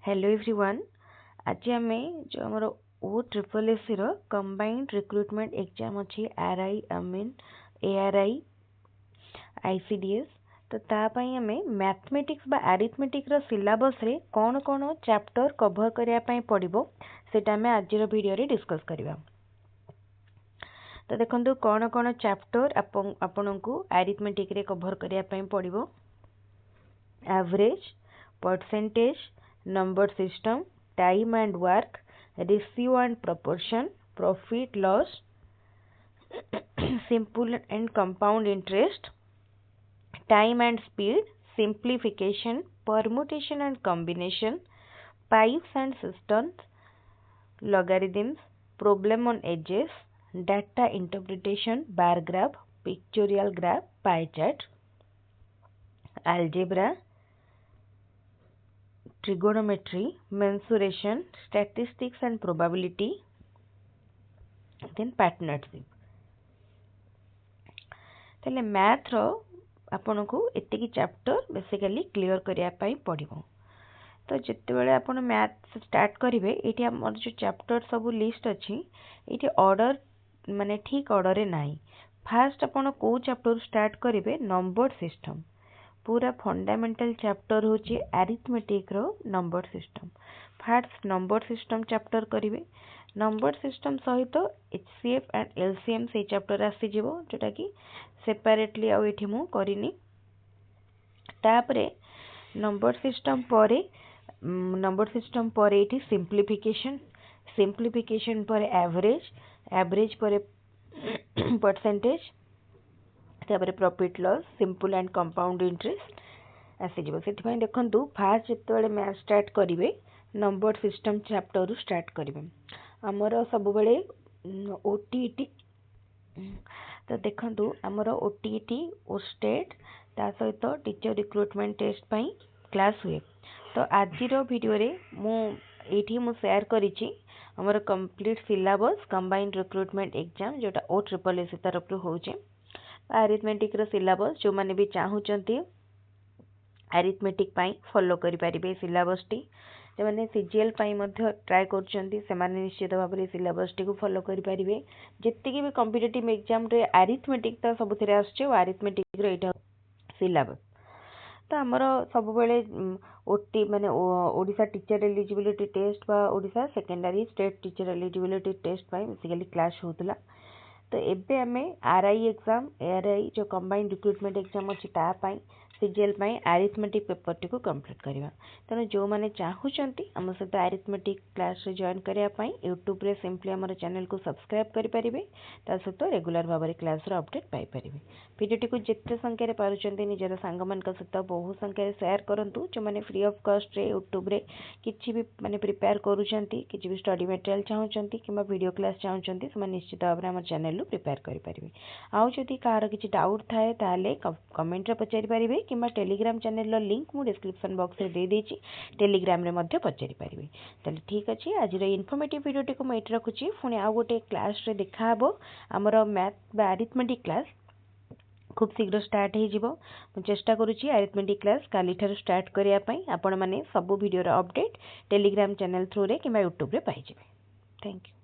Hello everyone. आज आम जो आमर ओ ट्रिपल एस रो कंबाइंड रिक्रुटमेंट एग्जाम अच्छी आरआई मीन एआरआई आईसीडीएस तो तापाई आम मैथमेटिक्स बा अरिथमेटिक रो सिलेबस रे कौन कौन चैप्टर कवर करिया पई पड़िबो सेटा आम आज वीडियो रे डिस्कस करबा। तो देखंतु कौन कौन चैप्टर आपन को अरिथमेटिक रे कवर करिया पई पड़िबो। Average, percentage, number system, time and work, ratio and proportion, profit loss, simple and compound interest, time and speed, simplification, permutation and combination, pipes and systems, logarithms, problem on edges, data interpretation, bar graph, pictorial graph, pie chart, algebra, trigonometry, mensuration, statistics and probability, then partnership। ताले math रो आपन को एतिकी chapter basically clear करिया पाई पड़िबो। तो जते बेले आपन math start करिवे एठी हमर जो चैप्टर सब लिस्ट अछि एठी ऑर्डर माने ठीक ऑर्डर रे नाही। फर्स्ट आपन को चैप्टर स्टार्ट करिवे नंबर सिस्टम, पूरा फंडामेंटल चैप्टर होची अरिथमेटिक रो number system. First number system chapter करिवे। नंबर सिस्टम सहित एचसीएफ एंड एलसीएम से चैप्टर आसी जिवो जोटा कि सेपरेटली आ एठी मु करिनी। तापरे नंबर सिस्टम परे एठी सिंप्लीफिकेशन, सिंप्लीफिकेशन परे एवरेज, एवरेज परे परसेंटेज, तापर profit loss, simple and compound interest आसी जिवो। सेति देखंतु फास्ट जेतेबेले मैथ स्टार्ट करिवे नंबर सिस्टम चैप्टर रु स्टार्ट करिवे। हमर सब बेले ओटीईटी तो देखंतु हमर ओटीईटी ओस्टेट ता सहित टीचर रिक्रुटमेंट टेस्ट पई क्लास हुए। तो आज रो वीडियो रे मु शेयर करिछि हमर complete syllabus combined recruitment exam जोटा ओ ट्रिपल एस तरफ रु होचे। अरिथमेटिक रो सिलेबस जो माने भी चाहूचंती अरिथमेटिक पाई फॉलो करि परिबे सिलेबस टी। जे माने सीजीएल पाई मध्ये ट्राई करचंती से माने निश्चित भाव रे सिलेबस टी को फॉलो करि परिबे। जत्ते की भी कॉम्पिटिटिव एग्जाम रे अरिथमेटिक त सब थरे आछे अरिथमेटिक रो एटा सिलेबस। तो हमर सब बेले ओटी माने ओडिसा टीचर एलिजिबिलिटी टेस्ट बा Odisha secondary state teacher eligibility test पाई बेसिकली क्लास होतला। तो एबे हमें आरआई एग्जाम एआरआई जो कंबाइंड रिक्रुटमेंट एग्जाम अच्छी ता पाई सीजीएल पाई अरिथमेटिक पेपर टी को कंप्लीट करबा। तने जो माने चाहूचंती हम सहित अरिथमेटिक क्लास रे जॉइन करिया पाई यूट्यूब रे सिंपली हमर चैनल को सब्सक्राइब करि परिबे। ता सहित रेगुलर भाव रे क्लास रो अपडेट पाई परिबे। वीडियो टी को जेते संख्या रे पारुचंती निजर संग मान का सहित बहु संख्या रे शेयर करंतु जो माने फ्री ऑफ कॉस्ट रे यूट्यूब रे किछि भी माने प्रिपेयर करूचंती किछि भी स्टडी मटेरियल चाहूचंती किबा वीडियो क्लास चाहूचंती से निश्चित भाव रे हमर चैनल रो प्रिपेयर करि परिबे। आउ जदि कार किछि डाउट थाए ताले कमेंट रे पचारि परिबे किबा टेलीग्राम चैनल रो लिंक मु डिस्क्रिप्शन बॉक्स रे दे देछि, टेलीग्राम रे मध्ये पचारि परिबे। ताले ठीक अछि आज रे इन्फॉर्मेटिव वीडियो टी को मैं एट रखुछि। पुनी आ गोटे क्लास रे देखा हबो हमर मैथ बा अरिथमेटिक क्लास खूब शीघ्र स्टार्ट हो जिवो। मु चेष्टा करूछि अरिथमेटिक क्लास काली ठार स्टार्ट करिया पई आपण माने सब वीडियो रो अपडेट टेलीग्राम चैनल थ्रू रे किबा यूट्यूब रे पाइ जिवे। Thank you.